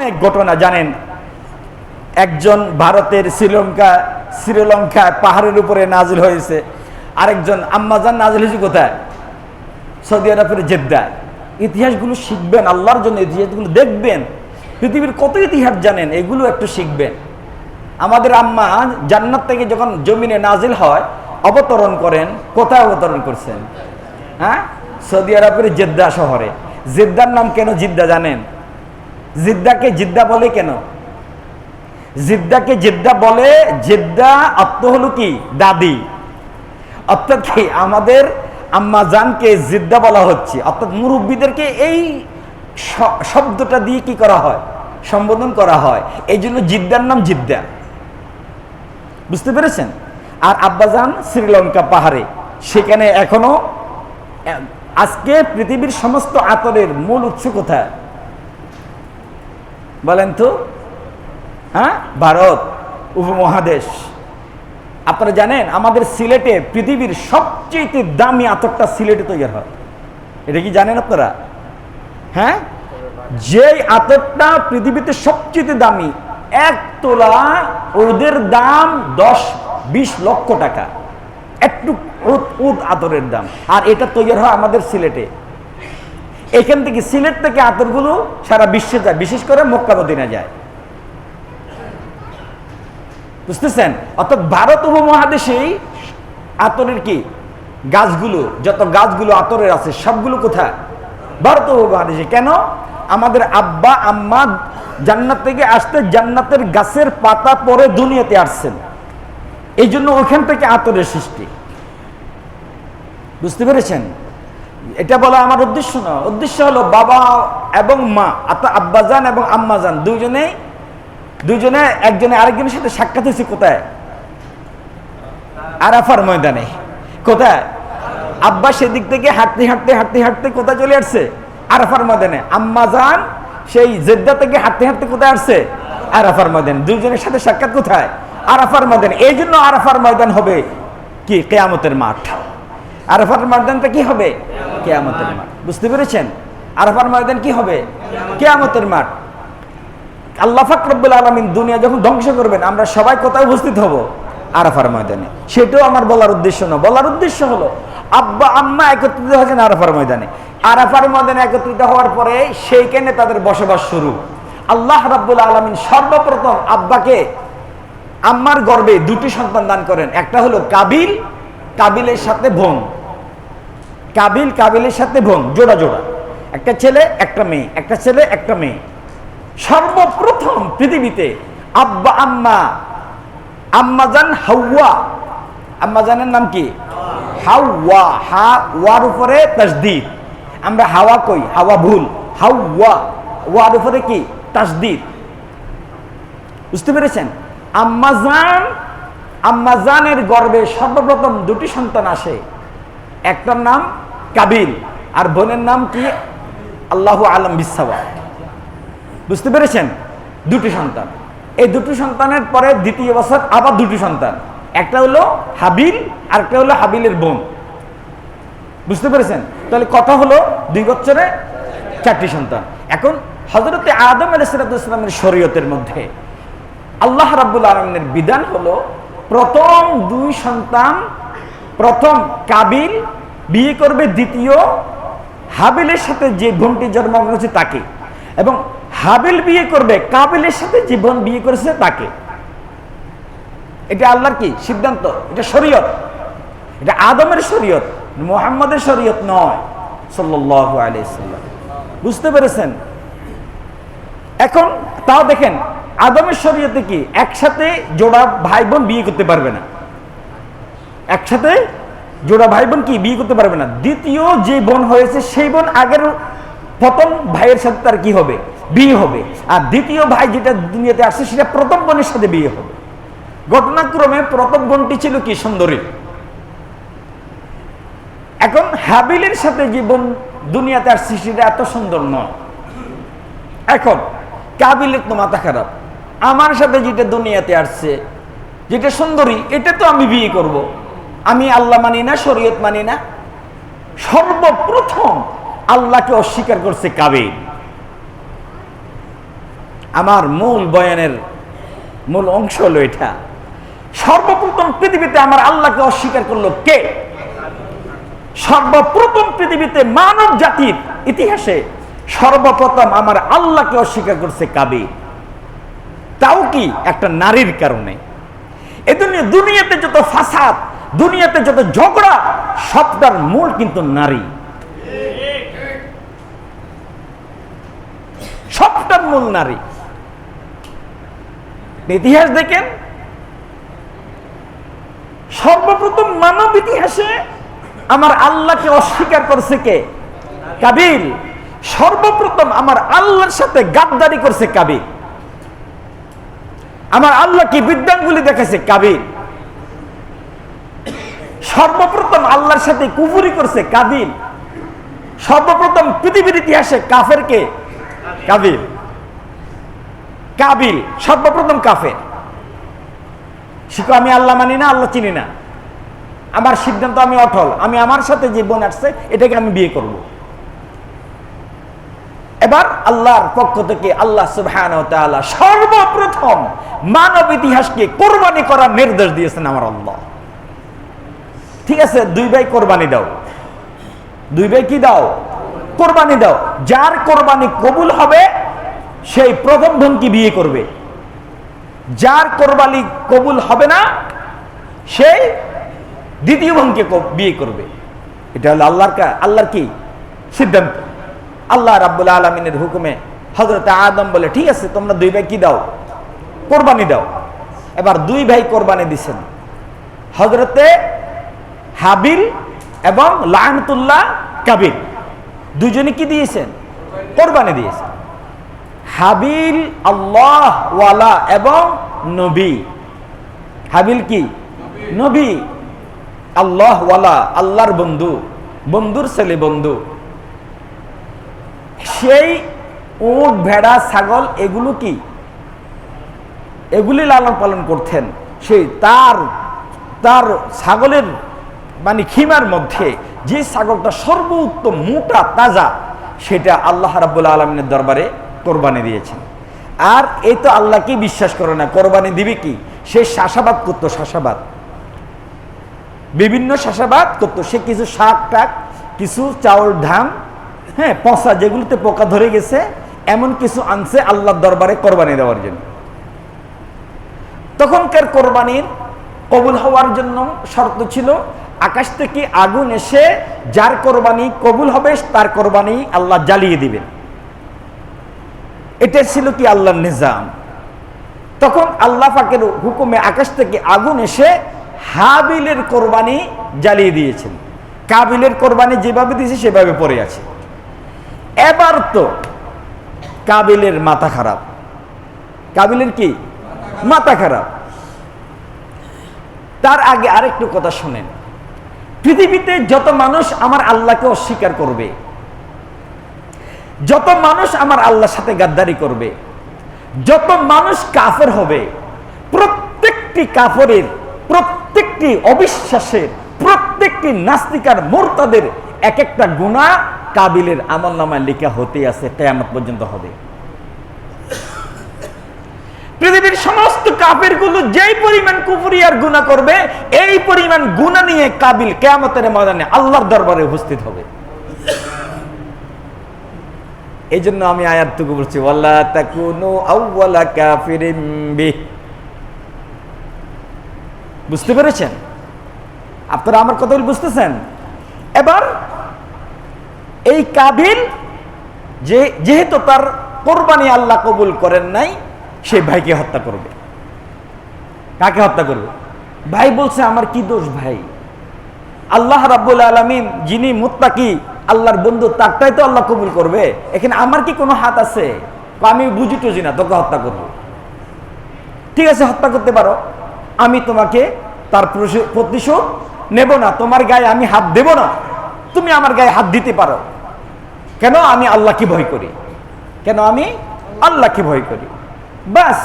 অনেক ঘটনা জানেন। একজন ভারতের শ্রীলঙ্কা পাহাড়ের উপরে নাজিল হয়েছে, আরেকজন আম্মাজান নাজিল হয়েছে কোথায়? সৌদি আরবের জেদ্দা। ইতিহাসগুলো শিখবেন, আল্লাহর জন্য ইতিহাসগুলো দেখবেন। পৃথিবীর কত ইতিহাস জানেন, এগুলো একটু শিখবেন। আমাদের আম্মা জান্নাত থেকে যখন জমিনে নাজিল হয়, অবতরণ করেন, কোথায় অবতরণ করছেন? হ্যাঁ, সৌদি আরবের জেদ্দা শহরে। জেদ্দার নাম কেন জিদ্দা জানেন? জিদ্দাকে জিদ্দা বলে কেন? জিদ্দাকে জিদ্দা বলে, জিদ্দা অর্থ হলো কি? দাদি। অর্থাৎ কি আমাদের আম্মা জানকে জিদ্দা বলা হচ্ছে, অর্থাৎ মুরব্বীদেরকে এই শব্দটা দিয়ে কি করা হয়? সম্বোধন করা হয়। এই জন্য জিদ্দার নাম জিদ্দা। বুঝতে পেরেছেন? আর আব্বাজান শ্রীলঙ্কা পাহাড়ে, সেখানে এখনো আজকে পৃথিবীর সমস্ত আতরের মূল উৎস কোথায় বলেন তো? হ্যাঁ, ভারত উপমহাদেশ। আপনারা জানেন আমাদের সিলেটে পৃথিবীর সবচেয়ে দামি আতরটা সিলেটে তৈরি হয়। এটা কি জানেন আপনারা? হ্যাঁ, যে আতরটা পৃথিবীতে সবচেয়ে দামি, 1 তোলা ওদের দাম 10-20 লক্ষ টাকা, একটু উদ আতরের দাম। আর এটা তৈরি হয় আমাদের সিলেটে। এখান থেকে, সিলেট থেকে আতরগুলো সারা বিশ্বে যায়, বিশেষ করে মক্কা মদিনা যায়। বুঝতেছেন? অর্থাৎ ভারত উপমহাদেশেই আতরের কি গাছগুলো, যত গাছগুলো আতরের আছে সবগুলো কোথায়? ভারত উপমহাদেশে। কেন? আমাদের আব্বা আম্মা জান্নাত থেকে আসতে জান্নাতের গাছের পাতা পরে দুনিয়াতে আসছেন, এই জন্য ওখান থেকে আতরের সৃষ্টি। বুঝতে পেরেছেন? এটা বলা আমার উদ্দেশ্য না। উদ্দেশ্য হলো বাবা এবং মা, আব্বাজান এবং আম্মাজান দুইজনে একজনে আরেকজনের সাথে সাক্ষাৎ হয়েছে কোথায়? আরাফার ময়দানে। কোথায়? আব্বা সেদিক থেকে হাঁটতে হাঁটতে হাঁটতে হাঁটতে কোথায় চলে আসছে? আরাফার ময়দানে। আম্মাজান সেই জেদ্দা থেকে হাঁটতে হাঁটতে কোথায় আসছে? আরাফার ময়দানে। দুইজনের সাথে সাক্ষাৎ কোথায়? আরাফার ময়দানে। এই জন্য আরাফার ময়দান হবে কি? কিয়ামতের মাঠ। আরাফার ময়দানটা কি হবে? কিয়ামতের মাঠ। বুঝতে পেরেছেন? আরাফার ময়দান কি হবে? কিয়ামতের মাঠ। আল্লাহ পাক রব্বুল আলামিন দুনিয়া যখন ধ্বংস করবেন, আমরা সবাই কোথায় উপস্থিত হব? আরাফার ময়দানে। সেটাও আমার বলার উদ্দেশ্য না। বলার উদ্দেশ্য হলো আব্বা আম্মা একত্রিত হয়েছেন আরাফার ময়দানে। আরাফার ময়দানে একত্রিত হওয়ার পরে সেইখানে তাদের বসবাস শুরু। আল্লাহ রাব্বুল আলামিন সর্বপ্রথম আব্বাকে আম্মার গর্ভে 2টি সন্তান দান করেন। একটা হলো কাবিল, কাবিলের সাথে বোন। কাবিলের সাথে বোন, জোড়া জোড়া, একটা ছেলে একটা মেয়ে, একটা ছেলে একটা মেয়ে। সর্বপ্রথম পৃথিবীতে আব্বা আম্মাজান হাওয়া, আম্মাজানের নাম কি? হাওয়া। হাওয়ার উপরে তাসদীদ। আমরা হাওয়া কই, হাওয়া ভুল, হাওয়া। ওয়ার উপরে কি? তাসদীদ। বুঝতে পেরেছেন? আম্মাজানের গর্ভে সর্বপ্রথম 2টি সন্তান আসে। একটার নাম কাবিল আর বোনের নাম কি? আল্লাহু আলাম বিসসাওয়া। বুঝতে পেরেছেন? 2টি সন্তান। এই 2টি সন্তানের পরে দ্বিতীয় বছর আবার 2টি সন্তান। একটা হলো হাবিল আর একটা হলো হাবিলের বোন। বুঝতে পেরেছেন? তাহলে কথা হলো 2 বছরে 4টি সন্তান। এখন হযরতে আদম আলাইহিস সালামের শরীয়তের মধ্যে আল্লাহ রাব্বুল আলামিনের বিধান হলো প্রথম 2 সন্তান, প্রথম কাবিল বিয়ে করবে দ্বিতীয় হাবিলের সাথে যে বোনটি জন্মগ্রহণ হয়েছে তাকে, এবং হাবিল বিয়ে করবে কাবিলের সাথে যে বোন বিয়ে করেছে তাকে। এটা আল্লাহর কি সিদ্ধান্ত? এটা শরীয়ত। এটা আদমের শরীয়ত, মুহাম্মাদের শরীয়ত নয় সাল্লাল্লাহু আলাইহি সাল্লাম। বুঝতে পেরেছেন? এখন তাও দেখেন আদমের শরীয়তে কি একসাথে জোড়া ভাই বোন বিয়ে করতে পারবে না। একসাথে জোড়া ভাই বোন কি বিয়ে করতে পারবে না। দ্বিতীয় যে বোন হয়েছে সেই বোন আগের প্রথম ভাইয়ের সাথে তার কি হবে? বিয়ে হবে। আর দ্বিতীয় ভাই যেটা দুনিয়াতে আসছে সেটা প্রথম বোনের সাথে বিয়ে হবে। ঘটনাক্রমে প্রথম বোনটি ছিল কি? সুন্দরী। এখন হাবিলের সাথে যে বোন দুনিয়াতে আসছে সেটা এত সুন্দর নয়। এখন কাবিলের তো মাথা খারাপ, আমার সাথে যেটা দুনিয়াতে আসছে যেটা সুন্দরী এটা তো আমি বিয়ে করব। আমি আল্লাহ মানি না, শরীয়ত মানি না। সর্বপ্রথম আল্লাহকে অস্বীকার করছে কাবিল। আমার মূল বয়ানের মূল অংশ হলো এটা। সর্বপ্রথম পৃথিবীতে আমার আল্লাহকে অস্বীকার করলো কে? সর্বপ্রথম পৃথিবীতে মানব জাতির ইতিহাসে সর্বপ্রথম আমার আল্লাহকে অস্বীকার করছে কাবিল। তাও কি একটা নারীর কারণে। দুনিয়াতে যত ফাসাদ, দুনিয়াতে যত ঝগড়া, সবটার মূল কিন্তু নারী। সবটার মূল নারী। ইতিহাস দেখেন, সর্বপ্রথম মানব ইতিহাসে আমার আল্লাহকে অস্বীকার করছে কে? কাবিল। সর্বপ্রথম আমার আল্লাহর সাথে গাদ্দারি করছে কাবিল। আমার আল্লাহ কি বিদ্যাঙ্গুলি দেখেছে? কাবিল। সর্বপ্রথম আল্লাহর সাথে কুফরি করছে কাবিল। সর্বপ্রথম পৃথিবীর ইতিহাসে কাফের কে? কাবিল। কাবিল সর্বপ্রথম কাফের। শিখো আমি আল্লাহ মানি না, আল্লাহ চিনি না, আমার সিদ্ধান্ত আমি অটল, আমি আমার সাথে যে বোন আসছে এটাকে আমি বিয়ে করব। এবার আল্লাহর পক্ষ থেকে আল্লাহ সুবহানাহু ওয়া তাআলা সর্বপ্রথম মানব ইতিহাসকে কোরবানি করার নির্দেশ দিয়েছেন আমার আল্লাহ। ঠিক আছে, দুই ভাই কোরবানি দাও। দুই ভাই কি দাও? কোরবানি দাও। যার কোরবানি কবুল হবে সেই প্রথম বোনকে বিয়ে করবে। যার কোরবানি কবুল হবে না সেই দ্বিতীয় বোনকে বিয়ে করবে। এটা হলো আল্লাহর কি সিদ্ধান্ত। আল্লাহ রাব্বুল আলামিনের হুকুমে হযরত আদম বলে, ঠিক আছে তোমরা দুই ভাই কি দাও? কোরবানি দাও। এবার দুই ভাই কোরবানি দিছেন, হযরতে হাবিল এবং লাআনাতুল্লাহ কাবিল। দুজনে কি দিয়েছেন? কোরবানি দিয়েছেন। হাবিল আল্লাহ ওয়ালা এবং নবী। হাবিল কি? নবী। আল্লাহ ওয়ালা, আল্লাহর বন্ধু, বন্ধুর ছেলে বন্ধু। সেই উট, ভেড়া, ছাগল এগুলো কি? এগুলি লালন পালন করতেন। সেই তার ছাগলের মানে খিমার মধ্যে যে ছাগলটা সর্বোত্তম মোটা তাজা, সেটা আল্লাহ রাব্বুল আলামিনের দরবারে কোরবানি দিয়েছেন। আর এই তো আল্লাহকে বিশ্বাস করে না, কোরবানি দিবে কি? সে চাষাবাদ করতো, চাষাবাদ, বিভিন্ন চাষাবাদ করতো। সে কিছু শাক টাক, কিছু চাউল ধান, হ্যাঁ পচা যেগুলোতে পোকা ধরে গেছে এমন কিছু আনছে আল্লাহর দরবারে কোরবানি দেওয়ার জন্য। তখনকার কোরবানির কবুল হওয়ার জন্য শর্ত ছিল আকাশ থেকে আগুন এসে যার কোরবানি কবুল হবে তার কোরবানি আল্লাহ জ্বালিয়ে দিবেন। এটা ছিল কি আল্লাহর নিজাম। তখন আল্লাহ পাকের হুকুমে আকাশ থেকে আগুন এসে হাবিলের কোরবানি জ্বালিয়ে দিয়েছেন। কাবিলের কোরবানি যেভাবে দিয়েছে সেভাবে পড়ে আছে। এবার তো কাবিলের মাথা খারাপ। কাবিলের কি মাথা খারাপ। তার আগে আরেকটু কথা শুনেন, পৃথিবীতে যত মানুষ আমার আল্লাহকে অস্বীকার করবে, যত মানুষ আমার আল্লাহর সাথে গাদ্দারি করবে, যত মানুষ কাফের হবে, প্রত্যেকটি কাফেরের, প্রত্যেকটি অবিশ্বাসের, প্রত্যেকটি নাস্তিকার মুরতাদের এক একটা গুনাহ কাবিলের আমলনামায় লেখা হতে আছে, কিয়ামত পর্যন্ত হবে। পৃথিবীর সমস্ত কাফেরগুলো যেই পরিমাণ কুফরি আর গুনাহ করবে, এই পরিমাণ গুনাহ নিয়ে কাবিল কিয়ামতের ময়দানে আল্লাহর দরবারে উপস্থিত হবে। এই জন্য আমি আয়াতটুকু বলছি, ওয়ালা তাকুনু আউওয়ালা কাফিরিন বিহ। বুঝতে পেরেছেন? আপনারা আমার কথা বুঝতেছেন? এবার এই কাবিল যেহেতু তার কোরবানি আল্লাহ কবুল করেন নাই, সেই ভাইকে হত্যা করবে। কাকে হত্যা করবে? ভাই বলছে আমার কি দোষ ভাই? আল্লাহ রাব্বুল আলামিন যিনি মুত্তাকি, আল্লাহর বন্ধু, তারটাই তো আল্লাহ কবুল করবে। এখানে আমার কি কোনো হাত আছে? আমি বুঝি টুঝি না, তোকে হত্যা করব। ঠিক আছে, হত্যা করতে পারো, আমি তোমাকে তার প্রতিশোধ নেব না, তোমার গায়ে আমি হাত দেব না, তুমি আমার গায়ে হাত দিতে পারো। কেন? আমি আল্লাহকে ভয় করি। কেন? আমি আল্লাহকে ভয় করি। বাস,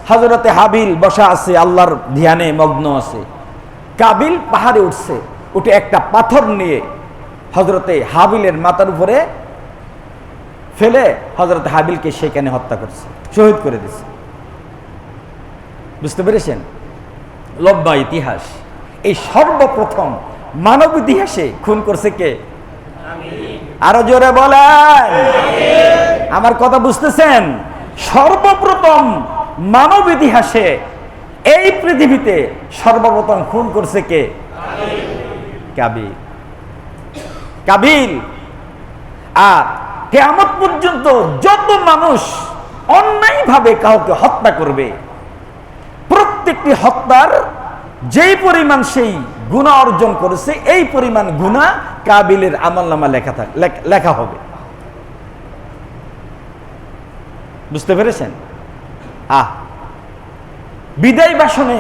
হযরতে হাবিল বসা আছে, আল্লাহর ধ্যানে মগ্ন আছে। কাবিল পাহাড়ে উঠছে, উঠে একটা পাথর নিয়ে হযরতে হাবিলের মাথার উপরে ফেলে হযরতে হাবিলকে সেখানে হত্যা করছে। শহীদ করে দিয়েছে। বুঝতে পেরেছেন? লম্বা ইতিহাস। এই সর্বপ্রথম মানব ইতিহাসে খুন করছে কে? আরো জোরে বলেন। আমার কথা বুঝতেছেন? সর্বপ্রথম মানব ইতিহাসে এই পৃথিবীতে সর্বপ্রথম খুন করছে কে? কাবিল। কাবিল। আর কিয়ামত পর্যন্ত যত মানুষ অন্যায়ভাবে কাউকে হত্যা করবে, প্রত্যেকটি হত্যার যেই পরিমাণ সেই গুনাহ অর্জন করেছে, এই পরিমাণ গুনাহ কাবিলের আমলনামা লেখা হবে। বুঝতে পেরেছেন? বিদায় ভাষণে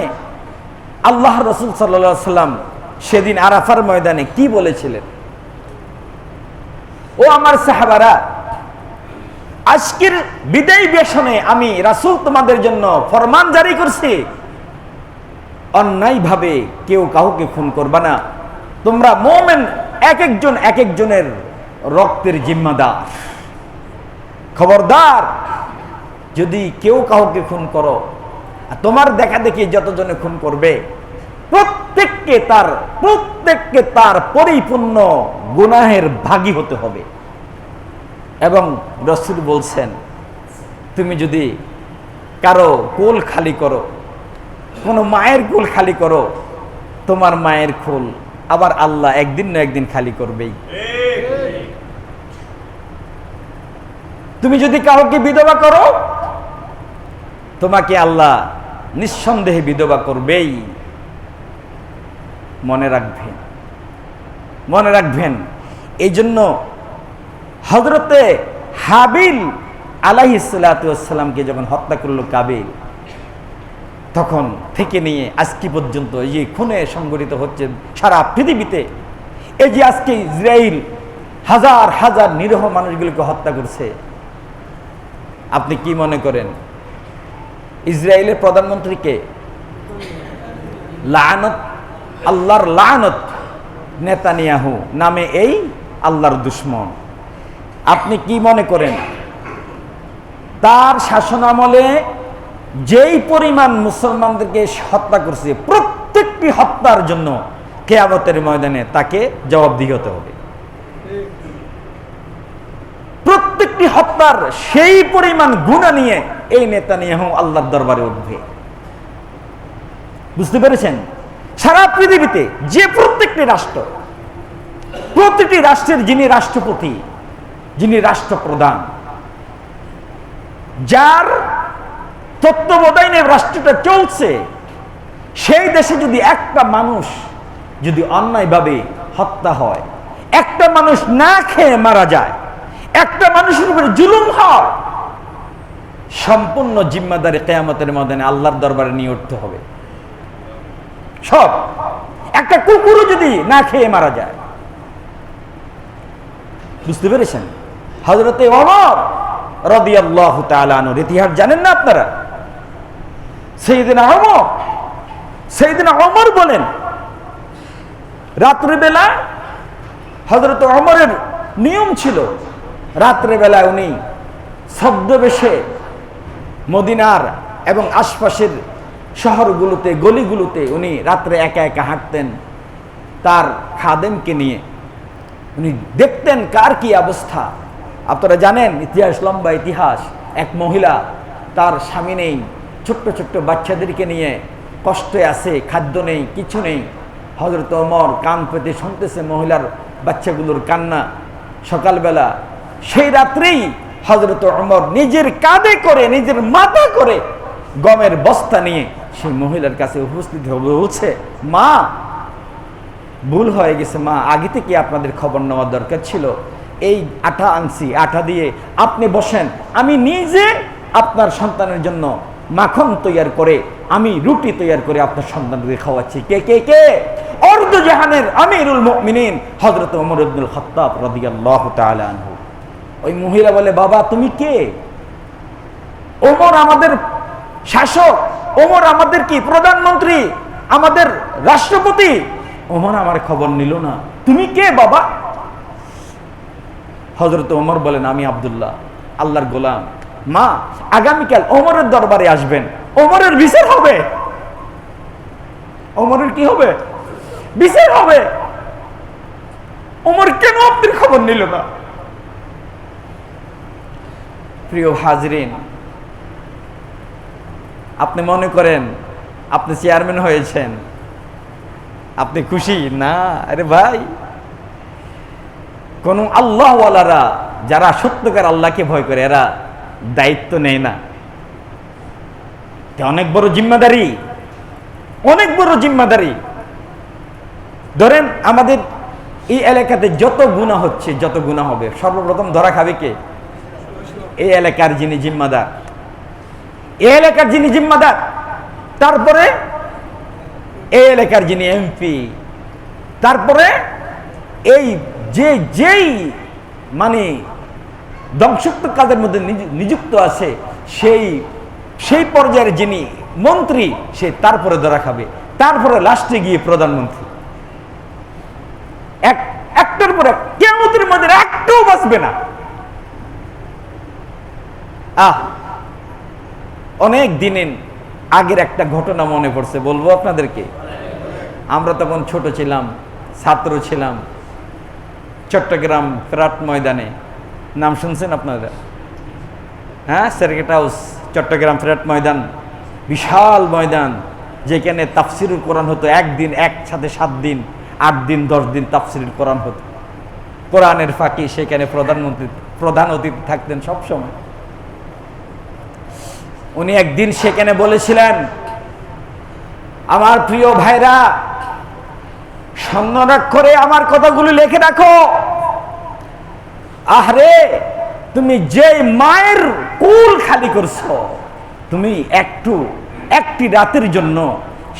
আল্লাহ রাসূল সাল্লাল্লাহু আলাইহি সাল্লাম সেদিন আরাফার ময়দানে কি বলেছিলেন? ও আমার সাহাবারা, আজকের বিদায় ভাষণে আমি রাসূল তোমাদের জন্য ফরমান জারি করছি, অন্যায়ভাবে কেউ কাউকে খুন করবা না। তোমরা মুমিন এক একজনের রক্তের জিম্মাদার। খবরদার, যদি কেউ কাউকে খুন করো, তোমার দেখা দেখি যতজনে খুন করবে প্রত্যেককে তার পরিপূর্ণ গুনাহের ভাগী হতে হবে। এবং রাসূল বলছেন, তুমি যদি কারো কোল খালি করো, কোনো মায়ের কোল খালি করো, তোমার মায়ের কোল আবার আল্লাহ একদিন না একদিন খালি করবেই। তুমি যদি কাউকে বিধবা করো, তোমাকে আল্লাহ নিঃসন্দেহে বিধবা করবেই। মনে রাখবেন। এই জন্য হযরতে হাবিল আলাইহিস সালাতু ওয়াস সালামকে যখন হত্যা করলো কাবিল, তখন থেকে নিয়ে আজকে পর্যন্ত এই যে খুনে সংগঠিত হচ্ছে সারা পৃথিবীতে, এই যে আজকে ইসরায়েল হাজার হাজার নিরীহ মানুষগুলোকে হত্যা করছে, আপনি কি মনে করেন ইসরায়েলের প্রধানমন্ত্রীকে? লানত, আল্লাহর লানত। নেতানিয়াহু নামে এই আল্লাহর দুশমন। আপনি কি মনে করেন তার শাসনামলে যেই পরিমাণ মুসলমানদেরকে হত্যা করছে, প্রত্যেকটি হত্যার জন্য কিয়ামতের ময়দানে তাকে জবাবদিহি হতে হবে। প্রত্যেকটি হত্যার সেই পরিমাণ গুনাহ নিয়ে এই নেতানিয়াহু আল্লাহর দরবারে উঠবে। বুঝতে পেরেছেন? সারা পৃথিবীতে যে প্রত্যেকটি প্রতিটি রাষ্ট্রের যিনি রাষ্ট্রপতি, যিনি রাষ্ট্রপ্রধান, যার তত্ত্বাবধানে রাষ্ট্রটা চলছে, সেই দেশে যদি একটা মানুষ যদি অন্যায়ভাবে হত্যা হয়, একটা মানুষ না খেয়ে মারা যায়, একটা মানুষের উপরে জুলুম হয়, সম্পূর্ণ জিম্মাদারি কিয়ামতের ময়দানে আল্লাহর দরবারে নিয়ে উঠতে হবে। সব। একটা কুকুরও যদি না খেয়ে মারা যায়। বুঝতে পেরেছেন? হযরতে ওমর রাদিয়াল্লাহু তাআলা আনহুর ইতিহাস জানেন না আপনারা? সাইয়েদনা ওমর বলেন, রাত্রিবেলা হযরত ওমরের নিয়ম ছিল, রাত্রিবেলায় উনি ছদ্মবেশে মদিনার এবং আশপাশের শহরগুলোতে, গলিগুলোতে উনি রাত্রে একা একা হাঁটতেন তার খাদেমকে নিয়ে। উনি দেখতেন কার কি অবস্থা। আপনারা জানেন ইতিহাস, লম্বা ইতিহাস। এক মহিলা, তার স্বামী নেই, ছোট্ট ছোট্ট বাচ্চাদেরকে নিয়ে কষ্টে আছে, খাদ্য নেই, কিছু নেই। হযরত ওমর কান পেতে শুনতেছে মহিলার বাচ্চাগুলোর কান্না। সকালবেলা সেই রাত্রেই হযরত ওমর নিজের কাঁধে করে, নিজের মাথা করে গমের বস্তা নিয়ে সেই মহিলার কাছে উপস্থিত হয়ে বলছে, মা, ভুল হয়ে গেছে মা, আগে থেকে আপনাদের খবর নেওয়ার দরকার ছিল। এই আটা আনছি, আটা দিয়ে আপনি বসেন, আমি নিজে আপনার সন্তানের জন্য মাখন তৈয়ার করে, আমি রুটি তৈয়ার করে আপনার সন্তানকে খাওয়াচ্ছি। কে কে কে? অর্ধ জাহানের আমিরুল মুমিনিন হযরত ওমর ইবনুল খাত্তাব রাদিয়াল্লাহু তাআলা আনহু। ওই মহিলা বলে, বাবা তুমি কে? ওমর আমাদের শাসক, ওমর আমাদের কি প্রধানমন্ত্রী, আমাদের রাষ্ট্রপতি। ওমর আমার খবর নিল না, তুমি কে বাবা? হযরত ওমর বলেন, আমি আব্দুল্লাহ, আল্লাহর গোলাম, মা আগামীকাল ওমরের দরবারে আসবেন, ওমরের বিচার হবে। ওমরের কি হবে? বিচার হবে। ওমর কেন আপনার খবর নিল না? প্রিয় হাজরিন, আপনি মনে করেন আপনি চেয়ারম্যান হয়েছেন, আপনি খুশি না? আরে ভাই, কোন আল্লাহওয়ালারা যারা সত্যকার আল্লাহকে ভয় করে এরা দায়িত্ব নেয় না। অনেক বড় জিম্মাদারি, অনেক বড় জিম্মাদারি। ধরেন আমাদের এই এলাকাতে যত গুনাহ হচ্ছে, যত গুনাহ হবে, সর্বপ্রথম ধরা খাবে কে? এই এলাকার যিনি জিম্মাদার, এই এলাকার যিনি জিম্মাদার, তারপরে এই এলাকার যিনি এমপি, তারপরে এই যেই মানে ধ্বংসাত্মক কাজের মধ্যে নিযুক্ত আছে সেই পর্যায়ের যিনি মন্ত্রী, সে তারপরে ধরা খাবে, তারপরে লাস্টে গিয়ে প্রধানমন্ত্রী। একটার পরে কিয়ামতের মধ্যে একটাও বাঁচবে না। অনেক দিনের আগের একটা ঘটনা মনে পড়ছে, বলবো আপনাদেরকে। আমরা তখন ছোট ছিলাম, ছাত্র ছিলাম, চট্টগ্রাম ফেরাট ময়দানে, নাম শুনছেন আপনারা? হ্যাঁ, সার্কিট হাউস, চট্টগ্রাম ফেরাট ময়দান, বিশাল ময়দান, যেখানে তাফসিরুল কোরআন হতো। একদিন একসাথে 7 দিন, 8 দিন, 10 দিন তাফসিরুল কোরআন হতো। কোরআনের ফাঁকি সেখানে প্রধান অতিথি থাকতেন সব সময়। উনি একদিন সেখানে বলেছিলেন, আমার প্রিয় ভাইরা, স্বর্ণরাগ করে আমার কথাগুলো লিখে রাখো। আহরে, তুমি যে মায়ের কুল খালি করছো, তুমি একটি রাতের জন্য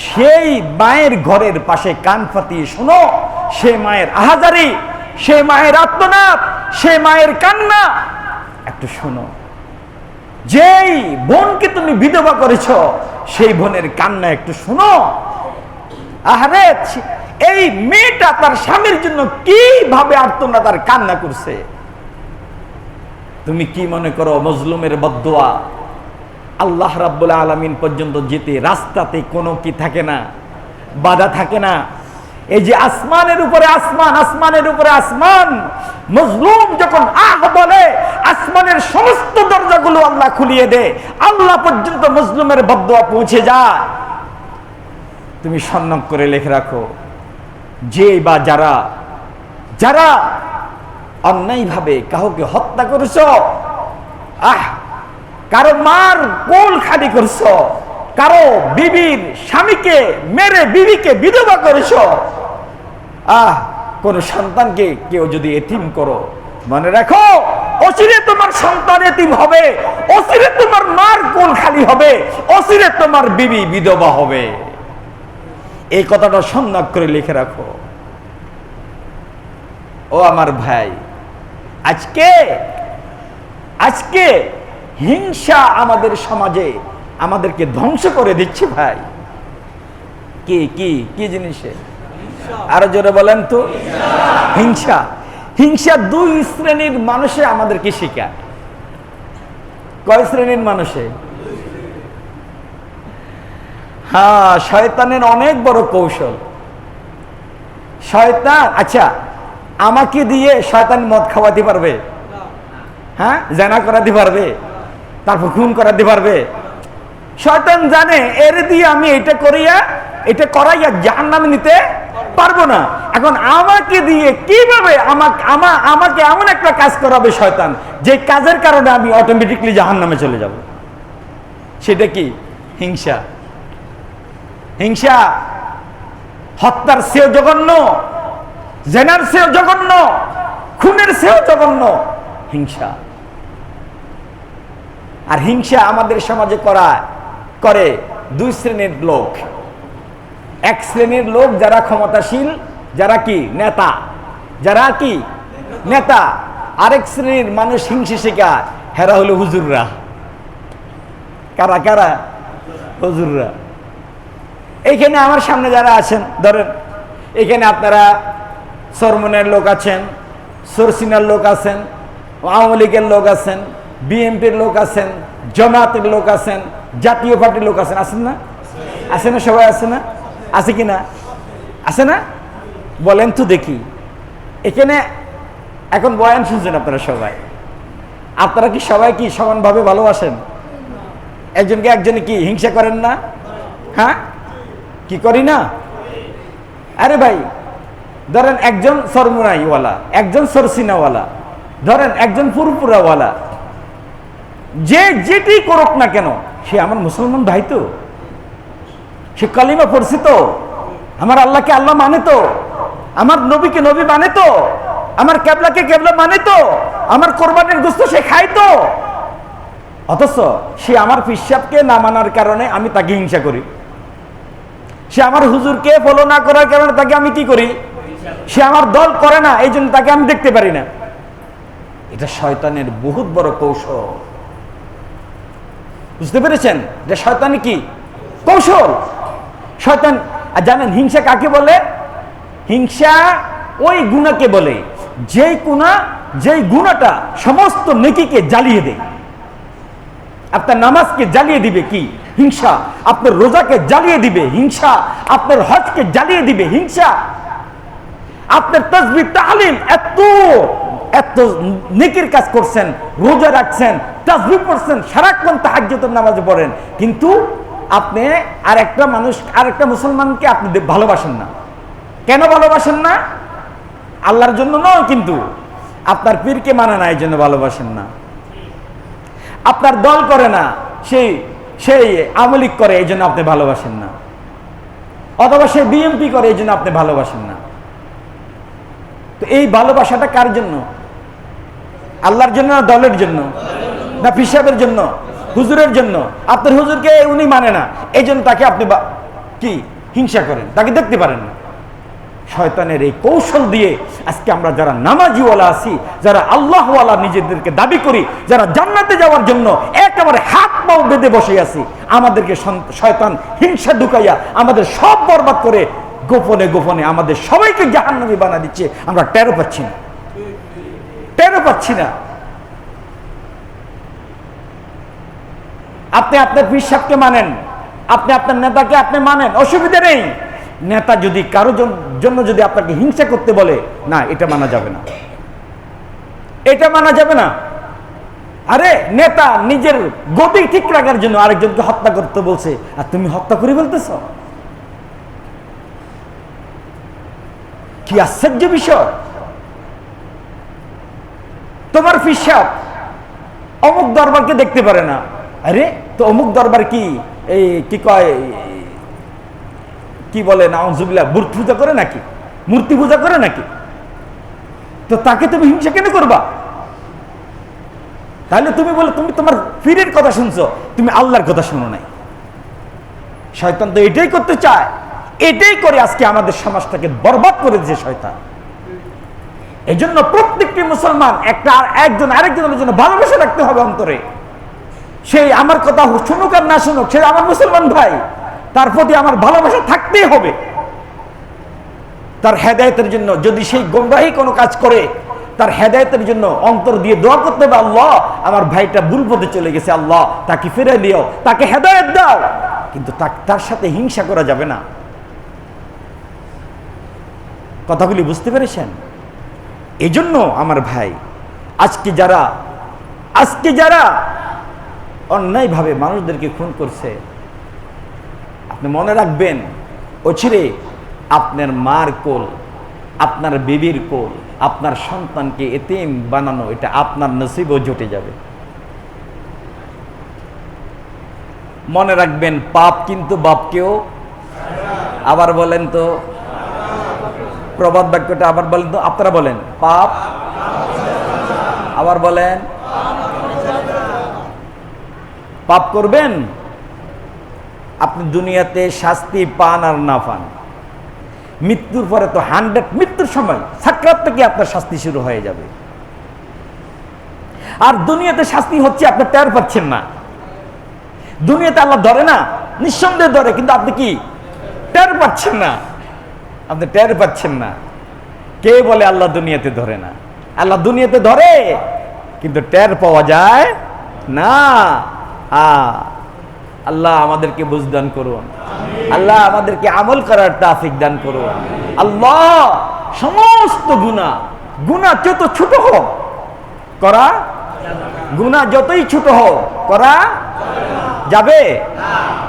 সেই মায়ের ঘরের পাশে কান পাতিয়ে শোনো। সেই মায়ের আহাজারি, সেই মায়ের আর্তনাদ, সেই মায়ের কান্না একটু শোনো। যেই বোনকে তুমি বিধবা করেছ, সেই বোনের কান্না একটু শোনো। আহারে, এই মেয়েটা তার স্বামীর জন্য কিভাবে আর্তনাদ আর কান্না করছে। তুমি কি মনে করো মজলুমের বদদোয়া আল্লাহ রাব্বুল আলামিন পর্যন্ত যেতে রাস্তাতে কোনো কি থাকে না, বাধা থাকে না? এই যে আসমানের উপরে আসমান, আসমানের উপরে আসমান, মজলুম যখন আহ বলে, আসমানের সমস্ত দরজাগুলো আল্লাহ খুলিয়ে দেয়, আল্লাহ পর্যন্ত মজলুমের বদদোয়া পৌঁছে যায়। তুমি সন্ন্যাম করে লিখে রাখো, যে বা যারা অন্যায়ভাবে কাউকে হত্যা করেছ, কারো মার কোল খালি করছ, কারো বিবির স্বামীকে মেরে বিবিকে বিধবা করেছ, কোন সন্তানকে কেউ যদি এতিম করো, মনে রাখো অচিরে তোমার সন্তান এতিম হবে, অচিরে তোমার মার কোল খালি হবে, অচিরে তোমার বিবি বিধবা হবে। এই কথাটা সন্ন্যাস করে লিখে রাখো। ও আমার ভাই, আজকে হিংসা আমাদের সমাজে আমাদেরকে ধ্বংস করে দিচ্ছে ভাই। কি জিনিসে? আরো জোরে বলেন তো। হিংসা 2 শ্রেণীর মানুষে আমাদেরকে শেখায়। কয় শ্রেণীর মানুষে? হ্যাঁ, শয়তানের অনেক বড় কৌশল। শয়তান, আচ্ছা, আমাকে দিয়ে শয়তান মদ খাওয়াতে পারবে? হ্যাঁ, জানা করাতে পারবে? তারপর খুন করাতে পারবে? শয়তান জানে এর দিয়ে আমি এটা করাইয়া জাহান্নামে নিতে পারবো না। এখন আমাকে দিয়ে কিভাবে আমাকে এমন একটা কাজ করাবে শয়তান, যে কাজের কারণে আমি অটোমেটিকলি জাহান্নামে চলে যাব। সেটা কি? হিংসা হত্যার চেয়েও জঘন্য, জেনার চেয়েও জঘন্য, খুনের চেয়েও জঘন্য হিংসা। আর হিংসা আমাদের সমাজে করে 2 শ্রেণীর লোক। এক শ্রেণীর লোক যারা ক্ষমতাশীল, যারা নেতা। আরেক শ্রেণীর মানুষ হিংসা শেখায়, হেরা হলো হুজুররা। কারা? হুজুররা। এইখানে আমার সামনে যারা আছেন, ধরেন এখানে আপনারা চরমনের লোক আছেন, সরসিনার লোক আছেন, আওয়ামী লীগের লোক আছেন, বিএনপির লোক আছেন, জামাতের লোক আছেন, জাতীয় পার্টির লোক আছেন, আছেন না? আছে না? সবাই আছে না? আছে কি না? আছে না? বলেন তো দেখি। এখানে এখন বয়ান শুনছেন আপনারা সবাই, আপনারা কি সবাই কি সমানভাবে ভালোবাসেন? একজনকে একজনে কি হিংসা করেন না? হ্যাঁ, কি করি না? আরে ভাই, ধরেন একজন সরমুনাইওয়ালা, একজন সরসিনাওয়ালা, ধরেন একজন পুরপুরাওয়ালা, যে যেটি করুক না কেন, সে আমার মুসলমান ভাই তো, সে কালিমা পড়ছে তো, আমার আল্লাহকে আল্লাহ মানে তো, আমার নবীকে নবী মানে তো, আমার কেবলাকে কেবলা মানে তো, আমার কোরবানির গোশত সে খায় তো। অথচ সে আমার পিশাবকে না মানার কারণে আমি তাকে হিংসা করি, সে আমার হুজুরকে ফলো না করার কারণে তাকে আমি কি করি, সে আমার দল করে না এই জন্য তাকে আমি দেখতে পারি না। এটা শয়তানের বহুত বড় কৌশল, বুঝতে পেরেছেন? যে শয়তানি কি কৌশল। শয়তান জানেন হিংসা কাকে বলে? হিংসা ওই গুণাকে বলে যেই গুণাটা সমস্ত নেকিকে জ্বালিয়ে দেয়। আপনার নামাজকে জ্বালিয়ে দিবে কি? হিংসা। আপনার রোজাকে জ্বালিয়ে দিবে হিংসা। আপনার হজকে জ্বালিয়ে দিবে হিংসা। আপনার তাসবিহ তাহলিল এত এত নেকির কাজ করছেন, রোজা রাখছেন, তাসবিহ পড়ছেন, সারাক্ষণ তাহাজ্জুদের নামাজ পড়েন, কিন্তু আপনি আরেকটা মুসলমানকে আপনি ভালোবাসেন না। কেন ভালোবাসেন না? আল্লাহর জন্য নয়, কিন্তু আপনার পীরকে মানে না এই জন্য ভালোবাসেন না। আপনার দল করে না, সেই আমলিক করে এই জন্য আপনি ভালোবাসেন না, অথবা সে বিএমপি করে এই জন্য আপনি ভালোবাসেন না। তো এই ভালোবাসাটা কার জন্য? আল্লাহর জন্য না দলের জন্য না পিশাবের জন্য, হুজুরের জন্য? আপনার হুজুরকে উনি মানে না এই জন্য তাকে আপনি কি হিংসা করেন, তাকে দেখতে পারেন না। শয়তানের এই কৌশল দিয়ে আজকে আমরা যারা নামাজিওয়ালা আছি, যারা আল্লাহওয়ালা নিজেদেরকে দাবি করি, যারা জান্নাতে যাওয়ার জন্য একেবারে হাত পাও বেঁধে বসে আছি, আমাদেরকে শয়তান হিংসা ঢুকাইয়া আমাদের সব বরবাদ করে গোপনে গোপনে আমাদের সবাইকে জাহান্নামী বানা দিচ্ছে। আমরা টেরও পাচ্ছি না। আপনি আপনার পীর সাহেবকে মানেন, আপনি আপনার নেতাকে আপনি মানেন, অসুবিধা নেই। নেতা যদি কারো জন্য যদি আপনাকে হিংসা করতে বলে, না, এটা মানা যাবে না, এটা মানা যাবে না। আরে নেতা নিজের গতি ঠিক রাখার জন্য আরেকজনকে হত্যা করতে বলছে, আর তুমি হত্যা করে বলতেছ, কি আশ্চর্য বিষয়। তোমার পীর সাহেব অমুক দরবারকে দেখতে পারে না। আরে তো অমুক দরবার কি এই কি কয়, কি বলে নাউজুবিল্লাহ, মূর্তি পূজা করে নাকি, মূর্তি পূজা করে নাকি? তো তাকে তুমি হিংসা কেন করবা? তাহলে তুমি বলে তুমি তোমার পীরের কথা শুনছো, তুমি আল্লাহর কথা শুনো নাই। শয়তান তো এটাই করতে চায়, এটাই করে আজকে আমাদের সমাজটাকে বরবাদ করে দিয়েছে শয়তান। এই জন্য প্রত্যেকটি মুসলমান একজন আরেকজনের জন্য ভালোবাসা রাখতে হবে অন্তরে। সেই আমার কথা শুনুক আর না শুনুক, সে আমার মুসলমান ভাই, তার প্রতি আমার ভালোবাসা থাকতেই হবে। তার হেদায়েতের জন্য যদি সেই গোমরাহী কোনো কাজ করে, তার হেদায়েতের জন্য অন্তর দিয়ে দোয়া করতে হবে, আল্লাহ আমার ভাইটা ভুল পথে চলে গেছে, আল্লাহ তাকে ফিরে দিও, তাকে হেদায়েত দাও। কিন্তু তার সাথে হিংসা করা যাবে না। কথাগুলি বুঝতে পেরেছেন? এই জন্য আমার ভাই, আজকে যারা অন্যায়ভাবে মানুষদেরকে খুন করছে, আপনি মনে রাখবেন অচিরে আপনার মার কোল, আপনার বেবির কোল, আপনার সন্তানকে এতিম বানানো, এটা আপনার নসিবও জুটে যাবে। মনে রাখবেন, পাপ কিন্তু বাপকেও, আবার বলেন তো প্রবাদ বাক্যটা, আবার বলেন তো, আপনারা বলেন, পাপ, আবার বলেন, পাপ করবেন আপনি দুনিয়াতে শাস্তি পান আর না পান, মৃত্যুর পরে তো 100, মৃত্যুর সময় সাকরাত থেকে আপনার শাস্তি শুরু হয়ে যাবে। আর দুনিয়াতে শাস্তি হচ্ছে আপনি টের পাচ্ছেন না। দুনিয়াতে আল্লাহ ধরে না, নিঃসন্দেহে ধরে, কিন্তু আপনি কি টের পাচ্ছেন না, আপনি টের পাচ্ছেন না। কে বলে আল্লাহ দুনিয়াতে ধরে না? আল্লাহ দুনিয়াতে ধরে, কিন্তু টের পাওয়া যায় না। আল্লাহ আমাদেরকে বুঝদান করুন, আল্লাহ আমাদেরকে আমল করার তৌফিক দান করুন। আল্লাহ সমস্ত গুনাহ যত ছোট হোক করা, গুনাহ যতই ছোট হোক করা যাবে,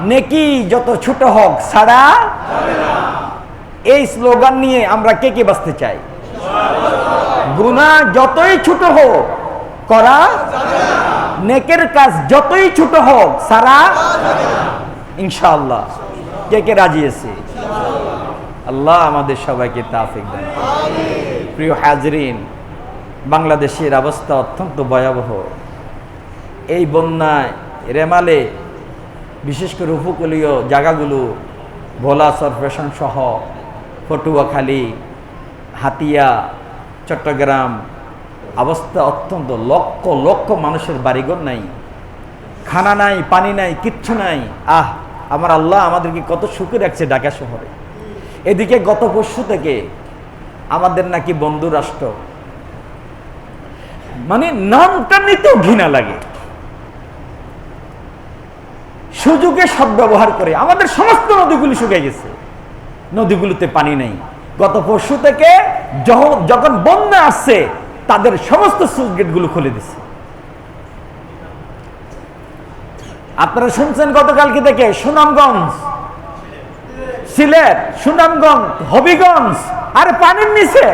নেকি যত ছোট হোক ছাড়া যাবে না। এই স্লোগান নিয়ে আমরা কে কে বাঁচতে চাই? গুনাহ যতই ছোট হোক করা যাবে না, নেকের কাজ যতই ছোট হোক ছাড়া যাবে না, ইনশাআল্লাহ। কে কে রাজি আছে? আল্লাহ আমাদের সবাইকে তৌফিক দান করুন। আমিন। প্রিয় হাজরিন, বাংলাদেশের অবস্থা অত্যন্ত ভয়াবহ। এই বন্যায় রেমালে বিশেষ করে উপকূলীয় জায়গাগুলো, ভোলা চরফ্যাশন সহ পটুয়াখালী, হাতিয়া, চট্টগ্রাম, অবস্থা অত্যন্ত, লক্ষ লক্ষ মানুষের বাড়িঘর নাই, খানা নাই, পানি নাই, কিচ্ছু নাই। আমার আল্লাহ আমাদেরকে কত সুখে রাখছে ঢাকা শহরে। এদিকে গত পরশু থেকে আমাদের নাকি বন্ধু রাষ্ট্র, মানে নামটা নিতেও ঘৃণা লাগে, সুযোগে সদ্ব্যবহার করে আমাদের সমস্ত নদীগুলি শুকিয়ে গেছে, নদীগুলোতে পানি নেই। গত পরশু থেকে যখন বন্যা আসছে তাদের সমস্ত সুইচ গেটগুলো খুলে দিচ্ছে। আপনারা শুনছেন গতকালকে থেকে সুনামগঞ্জ, সিলেট, সুনামগঞ্জ, হবিগঞ্জ, আর পানির নিচে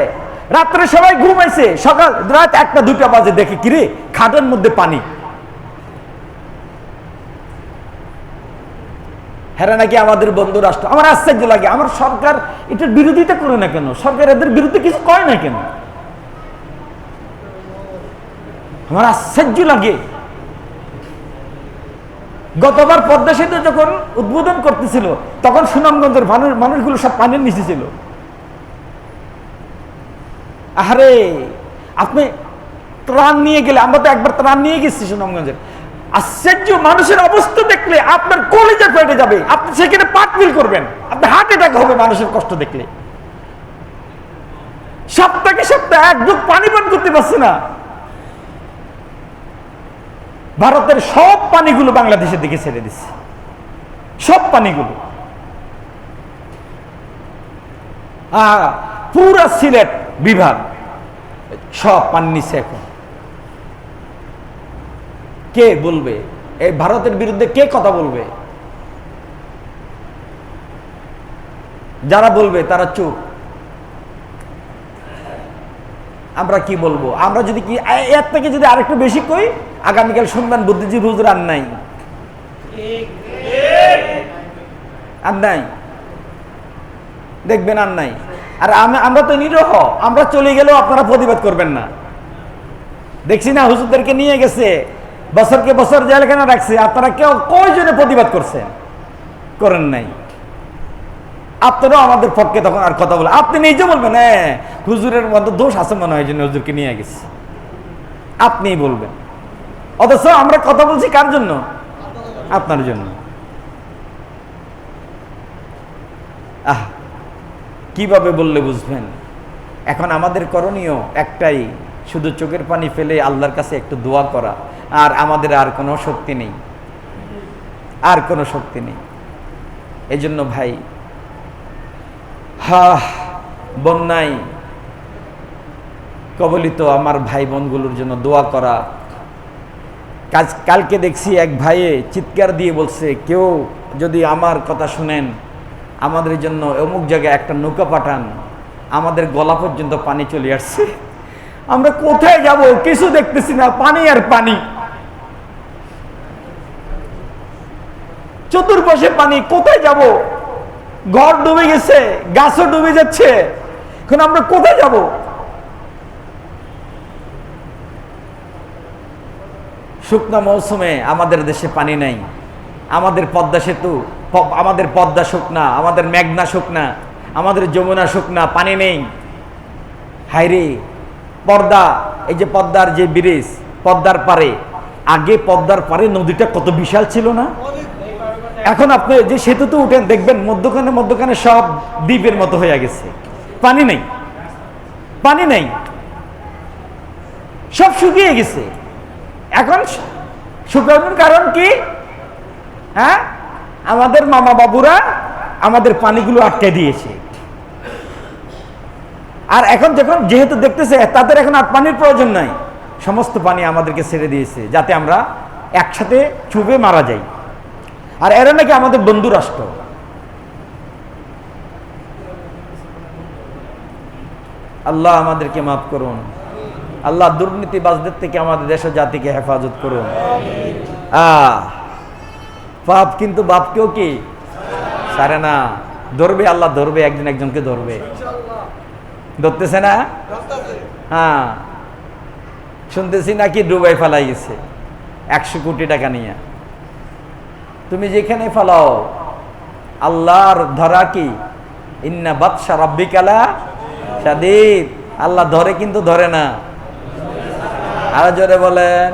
রাত্রে সবাই ঘুমাইছে, সকাল রাত 1টা-2টা বাজে দেখে কিরে খাটের মধ্যে পানি। হেরা নাকি আমাদের বন্ধু রাষ্ট্র। আমার আশ্চর্য লাগে, আমার সরকার এটার বিরোধিতা করে না কেন? সরকার এদের বিরুদ্ধে কিছু কয় না কেন? আমার আশ্চর্য লাগে। গতবার পদ্মা সেতু যখন উদ্বোধন করতেছিল তখন সুনামগঞ্জের মানুষগুলো সব পানির নিচে ছিল। আরে আপনি ত্রাণ নিয়ে গেলে, আমরা তো একবার ত্রাণ নিয়ে গেছি সুনামগঞ্জের, আশ্চর্য মানুষের অবস্থা দেখলে আপনার কলিজা ফেটে যাবে, আপনি সেখানে পাট ফিল করবেন, আপনার হার্ট অ্যাটাক হবে মানুষের কষ্ট দেখলে। সপ্তাহে সপ্তাহে এক যুগ পানি পান করতে পারছে না। ভারতের সব পানিগুলো বাংলাদেশের দিকে ছেড়ে দিচ্ছে, সব পানিগুলো। পুরা সিলেট বিভাগ সব পানি নিচ্ছে। এখন কে বলবে এই ভারতের বিরুদ্ধে? কে কথা বলবে? যারা বলবে তারা চুপ। আমরা কি বলবো? আমরা যদি কি এর থেকে যদি আরেকটু বেশি কই, আগামীকাল শুনবেন বুদ্ধিজীবী হুজুর আর নাই, আর নাই, দেখবেন আর নাই। আর আমরা তো নিরহ, আমরা চলে গেলেও আপনারা প্রতিবাদ করবেন না। দেখছি না হুজুরদেরকে নিয়ে গেছে, বছরকে বছর জেলখানা রাখছে, আপনারা কেউ কয়জনে প্রতিবাদ করছেন? করেন নাই। আপনারাও আমাদের পক্ষে তখন আর কথা বলে, আপনি নিজে বলবেন হ্যাঁ হুজুরের মধ্যে দোষ আছে মনে হয়, জন্য হুজুরকে নিয়ে গেছে, আপনিই বলবেন। অথচ আমরা কথা বলছি কার জন্য? আপনার জন্য। কিভাবে বললে বুঝবেন? এখন আমাদের করণীয় একটাই, শুধু চোখের পানি ফেলে আল্লাহর কাছে একটু দোয়া করা। আর আমাদের আর কোনো শক্তি নেই, আর কোনো শক্তি নেই। এই জন্য ভাই, বন্যায় কবলিত আমার ভাই বোনগুলোর জন্য দোয়া করা। কালকে দেখছি এক ভাইয়ে চিৎকার দিয়ে বলছে, কেউ যদি আমার কথা শুনেন, আমাদের জন্য অমুক জায়গায় একটা নৌকা পাঠান। আমাদের গলা পর্যন্ত পানি চলে আসছে, আমরা কোথায় যাব? কিছু দেখতেছি না, পানি আর পানি, চতুর্পাশে পানি, কোথায় যাব? ঘর ডুবে গেছে, গাছও ডুবে যাচ্ছে, এখন আমরা কোথায় যাব? শুকনা মৌসুমে আমাদের দেশে পানি নাই, আমাদের পদ্মা সেতু, আমাদের পদ্মা শুকনা, আমাদের মেঘনা শুকনা, আমাদের যমুনা শুকনা, পানি নেই। হায়রে পদ্মা, এই যে পদ্মার যে ব্রিজ, পদ্মার পারে, আগে পদ্মার পারে নদীটা কত বিশাল ছিল না? এখন আপনি যে সেতুতে উঠেন দেখবেন মধ্যখানে সব দ্বীপের মতো হয়ে গেছে, পানি নেই, পানি নেই, সব শুকিয়ে গেছে। এখন শুকানোর কারণ কি? হ্যাঁ, আমাদের মামা বাবুরা আমাদের পানিগুলো আটকে দিয়েছে। আর এখন যখন যেহেতু দেখতেছে তাদের এখন আর পানির প্রয়োজন নাই, সমস্ত পানি আমাদেরকে ছেড়ে দিয়েছে যাতে আমরা একসাথে চুবে মারা যাই। আর এরা নাকি আমাদের বন্ধু রাষ্ট্র। আল্লাহ আমাদেরকে মাফ করুন। আল্লাহ দুর্নীতিবাজদের থেকে আমাদের দেশ ও জাতিকে হেফাজত করুন। পাপ কিন্তু বাপকেও কি সারে না, ধরবে, আল্লাহ ধরবে, একজন একজনকে ধরবে। ধরতেছে না? হ্যাঁ, শুনতেছি নাকি ডুবাই ফেলাই গেছে 100 কোটি টাকা নিয়ে। তুমি যেখানে ফেলাও, আল্লাহর ধরা কি ইন্না বাতশা রাব্বিকা লা শাদীদ। আল্লাহ ধরে কিন্তু ধরে না। আরো জোরে বলেন,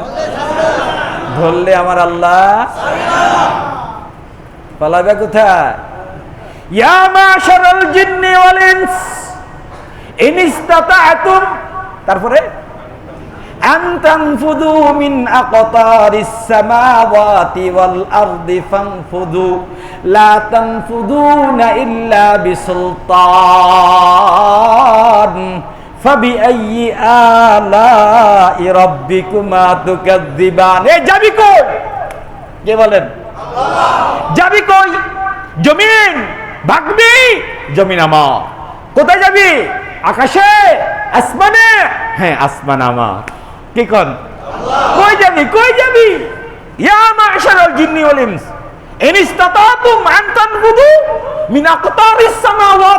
ধরলে আমার আল্লাহ পালাবে কোথায়? ইয়া মাশারাল জিন্নি ওয়াল ইনস ইন ইসতাতা'তুম, তারপরে আন তানফুযু মিন আকতারিস সামাওয়াতি ওয়াল আরদি ফানফুযু লা তানফুযুনা ইল্লা বিসুলতান ফাবিআইয়ি আলাই রাব্বিকুমা তুকাযযিবান। এই যাবি কই? কে বলেন? আল্লাহ। যাবি কই? জমিন ভাগবি, জমিন আমার। কোথায় যাবি? আকাশে, আসমানে? হ্যাঁ, আসমান আমার। কি কোন? আল্লাহ। কই যাবি? কই যাবি? ইয়া মাশারাল জিন্নি ওয়াল ইনস ইন ইসতাতা'তুম আন তানফুযু মিন আকতারিস সামাওয়াতি